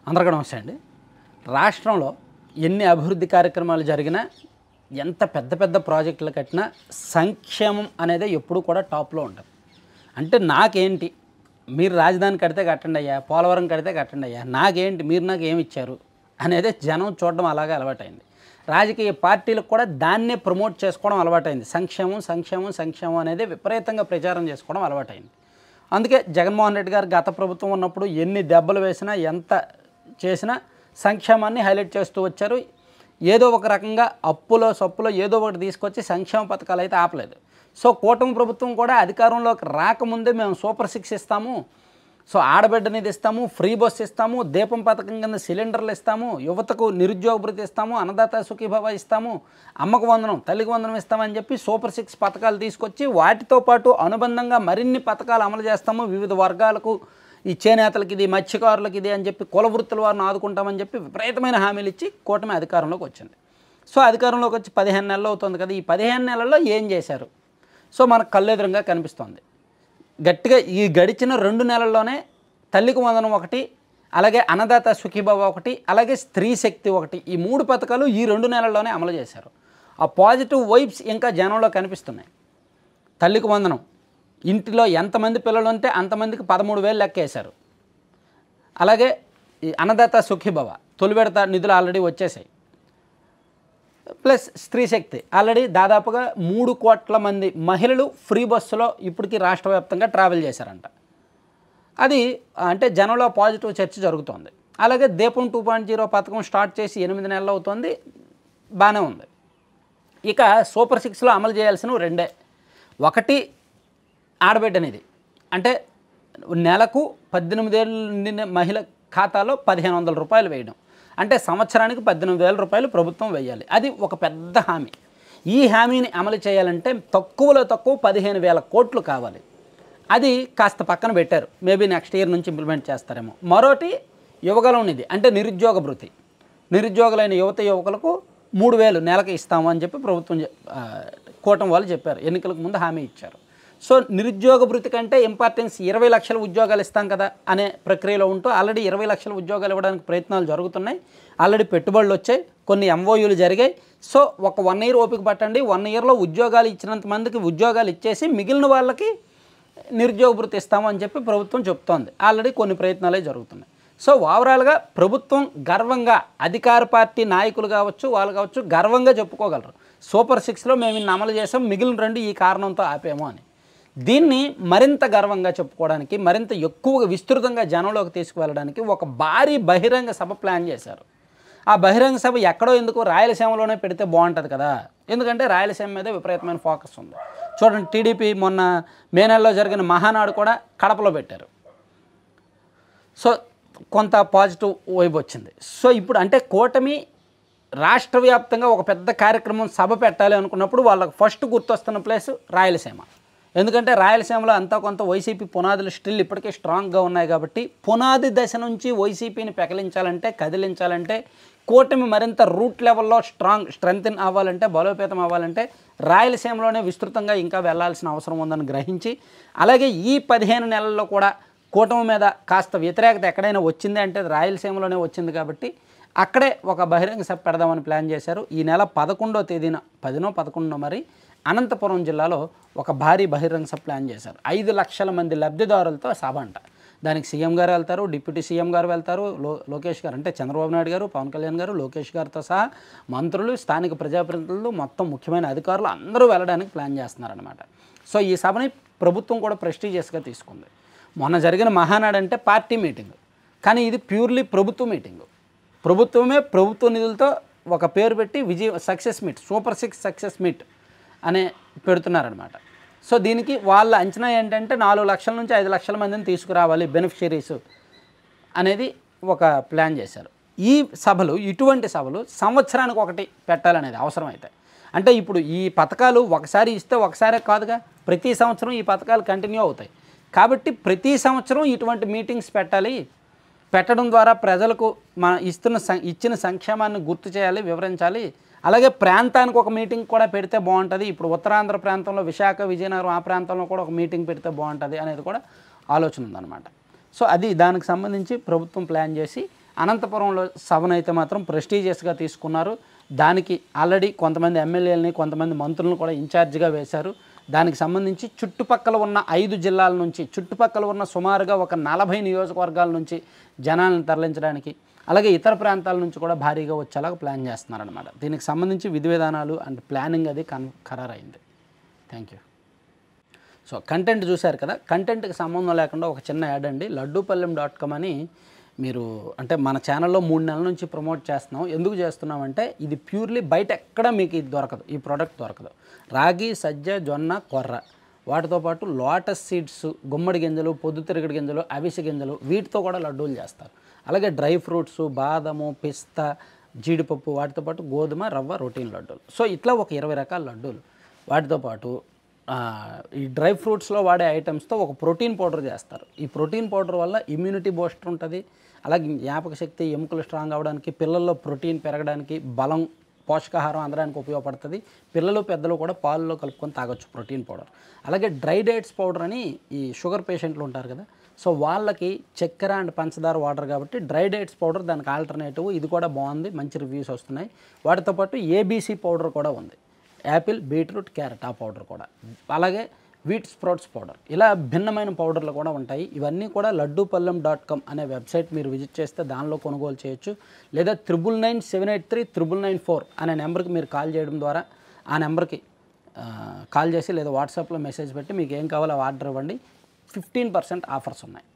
అందరికీ నమస్తే అండి. రాష్ట్రంలో ఎన్ని అభివృద్ధి కార్యక్రమాలు జరిగినా, ఎంత పెద్ద పెద్ద ప్రాజెక్టులు కట్టినా సంక్షేమం అనేది ఎప్పుడూ కూడా టాప్‌లో ఉంటది. అంటే నాకేంటి, మీరు రాజధాని కడితే కట్టండి అయ్యా, పోలవరం కడితే కట్టండి అయ్యా, నాకేంటి మీరు నాకు ఏమి ఇచ్చారు అనేది జనం చూడడం అలాగే అలవాటైంది. రాజకీయ పార్టీలకు కూడా దాన్నే ప్రమోట్ చేసుకోవడం అలవాటైంది. సంక్షేమం సంక్షేమం సంక్షేమం అనేది విపరీతంగా ప్రచారం చేసుకోవడం అలవాటైంది. అందుకే జగన్మోహన్ రెడ్డి గారు గత ప్రభుత్వం ఉన్నప్పుడు ఎన్ని దెబ్బలు వేసినా, ఎంత చేసినా సంక్షేమాన్ని హైలైట్ చేస్తూ వచ్చారు. ఏదో ఒక రకంగా అప్పులో సప్పులో ఏదో ఒకటి తీసుకొచ్చి సంక్షేమ పథకాలు అయితే ఆపలేదు. సో కూటమి ప్రభుత్వం కూడా అధికారంలోకి రాకముందే మేము సూపర్ 6 ఇస్తాము, సో ఆడబిడ్డ నిధి ఇస్తాము, ఫ్రీ బస్ ఇస్తాము, దీపం పథకం కింద సిలిండర్లు ఇస్తాము, యువతకు నిరుద్యోగ భృతి ఇస్తాము, అన్నదాత సుఖీభవ ఇస్తాము, అమ్మకు వందనం, తల్లికి వందనం ఇస్తామని చెప్పి సూపర్ 6 పథకాలు తీసుకొచ్చి వాటితో పాటు అనుబంధంగా మరిన్ని పథకాలు అమలు చేస్తాము. వివిధ వర్గాలకు, ఈ చేనేతలకి ఇది, మత్స్యకారులకి ఇది అని చెప్పి కుల వృత్తుల వారిని ఆదుకుంటామని చెప్పి విపరీతమైన హామీలు ఇచ్చి కూటమి అధికారంలోకి వచ్చింది. సో అధికారంలోకి వచ్చి 15 నెలలు అవుతుంది కదా. ఈ 15 నెలల్లో ఏం చేశారు? సో మనకు కళ్ళెదురుగా కనిపిస్తోంది. గట్టిగా ఈ గడిచిన 2 నెలల్లోనే తల్లికి వందనం ఒకటి, అలాగే అన్నదాత సుఖీభవ ఒకటి, అలాగే స్త్రీ శక్తి ఒకటి, ఈ 3 పథకాలు ఈ 2 నెలల్లోనే అమలు చేశారు. ఆ పాజిటివ్ వైబ్స్ ఇంకా జనంలో కనిపిస్తున్నాయి. తల్లికి వందనం, ఇంటిలో ఎంతమంది పిల్లలు ఉంటే అంతమందికి 13,000 లెక్కేశారు. అలాగే ఈ అన్నదాత సుఖీభవ తొలి విడత నిధులు ఆల్రెడీ వచ్చేసాయి. ప్లస్ స్త్రీ శక్తి ఆల్రెడీ దాదాపుగా 3 కోట్ల మంది మహిళలు ఫ్రీ బస్సులో ఇప్పటికీ రాష్ట్ర వ్యాప్తంగా ట్రావెల్ చేశారంట. అది అంటే జనంలో పాజిటివ్ చర్చ జరుగుతోంది. అలాగే దీపం 2.0 పథకం స్టార్ట్ చేసి 8 నెలలు అవుతుంది, బాగానే ఉంది. ఇక సూపర్ 6లో అమలు చేయాల్సినవి రెండే. ఒకటి ఆడబిడ్డ నిధి, అంటే నెలకు 18 ఏళ్ళు నిండిన మహిళ ఖాతాలో 1,500 రూపాయలు వేయడం, అంటే సంవత్సరానికి 18,000 రూపాయలు ప్రభుత్వం వేయాలి. అది ఒక పెద్ద హామీ. ఈ హామీని అమలు చేయాలంటే తక్కువలో తక్కువ 15,000 కోట్లు కావాలి. అది కాస్త పక్కన పెట్టారు. మేబీ నెక్స్ట్ ఇయర్ నుంచి ఇంప్లిమెంట్ చేస్తారేమో. మరోటి యువగలం నిధి, అంటే నిరుద్యోగ భృతి, నిరుద్యోగులైన యువకులకు 3,000 నెలకి ఇస్తాము అని చెప్పి ప్రభుత్వం కూటమి వాళ్ళు చెప్పారు. ఎన్నికలకు ముందు హామీ ఇచ్చారు. సో నిరుద్యోగ భృతి కంటే ఇంపార్టెన్స్ 20 లక్షల ఉద్యోగాలు ఇస్తాం కదా అనే ప్రక్రియలో ఉంటూ ఆల్రెడీ 20 లక్షల ఉద్యోగాలు ఇవ్వడానికి ప్రయత్నాలు జరుగుతున్నాయి. ఆల్రెడీ పెట్టుబడులు వచ్చాయి, కొన్ని ఎంఓయూలు జరిగాయి. సో ఒక 1 ఇయర్ ఓపిక పట్టండి, 1 ఇయర్లో ఉద్యోగాలు ఇచ్చినంత మందికి ఉద్యోగాలు ఇచ్చేసి మిగిలిన వాళ్ళకి నిరుద్యోగ భృతి ఇస్తాము అని చెప్పి ప్రభుత్వం చెప్తోంది. ఆల్రెడీ కొన్ని ప్రయత్నాలే జరుగుతున్నాయి. సో ఓవరాల్గా ప్రభుత్వం గర్వంగా, అధికార పార్టీ నాయకులు కావచ్చు, వాళ్ళు కావచ్చు, గర్వంగా చెప్పుకోగలరు, సూపర్ 6లో మేము ఇన్ని అమలు చేసాం, మిగిలిన 2 ఈ కారణంతో ఆపేమో అని. దీన్ని మరింత గర్వంగా చెప్పుకోవడానికి, మరింత ఎక్కువగా విస్తృతంగా జనంలోకి తీసుకువెళ్ళడానికి ఒక భారీ బహిరంగ సభ ప్లాన్ చేశారు. ఆ బహిరంగ సభ ఎక్కడో ఎందుకు రాయలసీమలోనే పెడితే బాగుంటుంది కదా, ఎందుకంటే రాయలసీమ మీద విపరీతమైన ఫోకస్ ఉంది. చూడండి, టీడీపీ మొన్న మే నెలలో జరిగిన మహానాడు కూడా కడపలో పెట్టారు. సో కొంత పాజిటివ్ వైబ్ వచ్చింది. సో ఇప్పుడు అంటే కూటమి రాష్ట్ర వ్యాప్తంగా ఒక పెద్ద కార్యక్రమం సభ పెట్టాలి అనుకున్నప్పుడు వాళ్ళకు ఫస్ట్ గుర్తొస్తున్న ప్లేస్ రాయలసీమ. ఎందుకంటే రాయలసీమలో అంతా కొంత వైసీపీ పునాదులు స్టిల్ ఇప్పటికే స్ట్రాంగ్గా ఉన్నాయి కాబట్టి పునాది దశ నుంచి వైసీపీని పెకలించాలంటే, కదిలించాలంటే, కూటమి మరింత రూట్ లెవెల్లో స్ట్రెంగ్తెన్ అవ్వాలంటే, బలోపేతం అవ్వాలంటే రాయలసీమలోనే విస్తృతంగా ఇంకా వెళ్లాల్సిన అవసరం ఉందని గ్రహించి, అలాగే ఈ 15 నెలల్లో కూడా కూటమి మీద కాస్త వ్యతిరేకత ఎక్కడైనా వచ్చింది అంటే రాయలసీమలోనే వచ్చింది కాబట్టి అక్కడే ఒక బహిరంగ సభ పెడదామని ప్లాన్ చేశారు. ఈ నెల 11వ తేదీన 10నో 11నో మరి అనంతపురం జిల్లాలో ఒక భారీ బహిరంగ సభ ప్లాన్ చేశారు. 5 లక్షల మంది లబ్ధిదారులతో సభ అంట. దానికి సీఎం గారు వెళ్తారు, డిప్యూటీ సీఎం గారు వెళ్తారు, లోకేష్ గారు అంటే చంద్రబాబు నాయుడు గారు, పవన్ కళ్యాణ్ గారు, లోకేష్ గారితో సహా మంత్రులు, స్థానిక ప్రజాప్రతినిధులు, మొత్తం ముఖ్యమైన అధికారులు అందరూ వెళ్ళడానికి ప్లాన్ చేస్తున్నారనమాట. సో ఈ సభని ప్రభుత్వం కూడా ప్రెస్టీజియస్గా తీసుకుంది. మొన్న జరిగిన మహానాడు అంటే పార్టీ మీటింగ్, కానీ ఇది ప్యూర్లీ ప్రభుత్వ మీటింగు. ప్రభుత్వమే ప్రభుత్వ నిధులతో ఒక పేరు పెట్టి success meet, super 6 success meet అనే పెడుతున్నారనమాట. సో దీనికి వాళ్ళ అంచనా ఏంటంటే 4 లక్షల నుంచి 5 లక్షల మందిని తీసుకురావాలి బెనిఫిషరీస్ అనేది ఒక ప్లాన్ చేశారు. ఈ సభలు, ఇటువంటి సభలు సంవత్సరానికి ఒకటి పెట్టాలనేది అవసరమైతే. అంటే ఇప్పుడు ఈ పథకాలు ఒకసారి ఇస్తే ఒకసారే కాదుగా, ప్రతి సంవత్సరం ఈ పథకాలు కంటిన్యూ అవుతాయి. కాబట్టి ప్రతి సంవత్సరం ఇటువంటి మీటింగ్స్ పెట్టాలి. పెట్టడం ద్వారా ప్రజలకు ఇచ్చిన సంక్షేమాన్ని గుర్తు చేయాలి, వివరించాలి. అలాగే ప్రాంతానికి ఒక మీటింగ్ కూడా పెడితే బాగుంటుంది. ఇప్పుడు ఉత్తరాంధ్ర ప్రాంతంలో విశాఖ, విజయనగరం ఆ ప్రాంతంలో కూడా ఒక మీటింగ్ పెడితే బాగుంటుంది అనేది కూడా ఆలోచన ఉందన్నమాట. సో అది దానికి సంబంధించి ప్రభుత్వం ప్లాన్ చేసి అనంతపురంలో 7 అయితే మాత్రం ప్రెస్టీజియస్గా తీసుకున్నారు. దానికి ఆల్రెడీ కొంతమంది ఎమ్మెల్యేలని కొంతమంది మంత్రులను కూడా ఇన్ఛార్జిగా వేశారు. దానికి సంబంధించి చుట్టుపక్కల ఉన్న 5 జిల్లాల నుంచి చుట్టుపక్కల ఉన్న సుమారుగా ఒక 40 నియోజకవర్గాల నుంచి జనాలను తరలించడానికి అలాగే ఇతర ప్రాంతాల నుంచి కూడా భారీగా వచ్చేలాగా ప్లాన్ చేస్తున్నారనమాట. దీనికి సంబంధించి విధి విధానాలు అండ్ ప్లానింగ్ అది ఖరారైంది. Thank you. సో కంటెంట్ చూశారు కదా, కంటెంట్కి సంబంధం లేకుండా ఒక చిన్న యాడ్ అండి. లడ్డూపల్లెం.com అని మీరు అంటే మన ఛానల్లో 3 నెలల నుంచి ప్రమోట్ చేస్తున్నాం. ఎందుకు చేస్తున్నామంటే ఇది ప్యూర్లీ బయట ఎక్కడ మీకు ఇది దొరకదు, ఈ ప్రోడక్ట్ దొరకదు. రాగి, సజ్జ, జొన్న, కొర్ర వాటితో పాటు లోటస్ సీడ్స్, గుమ్మడి గింజలు, పొద్దుతిరుగుడు గింజలు, అవిసె గింజలు వీటితో కూడా లడ్డూలు చేస్తారు. అలాగే డ్రై ఫ్రూట్స్, బాదము, పిస్తా, జీడిపప్పు వాటితో పాటు గోధుమ, రవ్వ, రొటీన్ లడ్డూలు. సో ఇట్లా ఒక 20 రకాల లడ్డూలు. వాటితో పాటు ఈ డ్రై ఫ్రూట్స్లో వాడే ఐటమ్స్తో ఒక ప్రోటీన్ పౌడర్ చేస్తారు. ఈ ప్రోటీన్ పౌడర్ వల్ల ఇమ్యూనిటీ బూస్టర్ ఉంటుంది. అలాగే జ్ఞాపక శక్తి, ఎముకలు స్ట్రాంగ్ అవ్వడానికి, పిల్లల్లో ప్రోటీన్ పెరగడానికి, బలం, పోషకాహారం అందడానికి ఉపయోగపడుతుంది. పిల్లలు పెద్దలు కూడా పాలలో కలుపుకొని తాగొచ్చు ప్రోటీన్ పౌడర్. అలాగే డ్రై డేట్స్ పౌడర్ అని ఈ షుగర్ పేషెంట్లు ఉంటారు కదా, సో వాళ్ళకి చక్కెర అండ్ పంచదార వాటర్ కాబట్టి డ్రై డేట్స్ పౌడర్ దానికి ఆల్టర్నేటివ్. ఇది కూడా బాగుంది, మంచి రివ్యూస్ వస్తున్నాయి. వాటితో పాటు ఏబీసీ పౌడర్ కూడా ఉంది. యాపిల్, బీట్రూట్, క్యారెట్ ఆ పౌడర్ కూడా. అలాగే వీట్ స్ప్రౌట్స్ పౌడర్. ఇలా భిన్నమైన పౌడర్లు కూడా ఉంటాయి. ఇవన్నీ కూడా లడ్డూపల్లెం.com అనే వెబ్సైట్ మీరు విజిట్ చేస్తే దానిలో కొనుగోలు చేయొచ్చు. లేదా 9997839994 అనే నెంబర్కి మీరు కాల్ చేయడం ద్వారా ఆ నెంబర్కి కాల్ చేసి లేదా వాట్సాప్లో మెసేజ్ పెట్టి మీకు ఏం కావాలో ఆర్డర్ ఇవ్వండి. 15% ఆఫర్స్ ఉన్నాయి.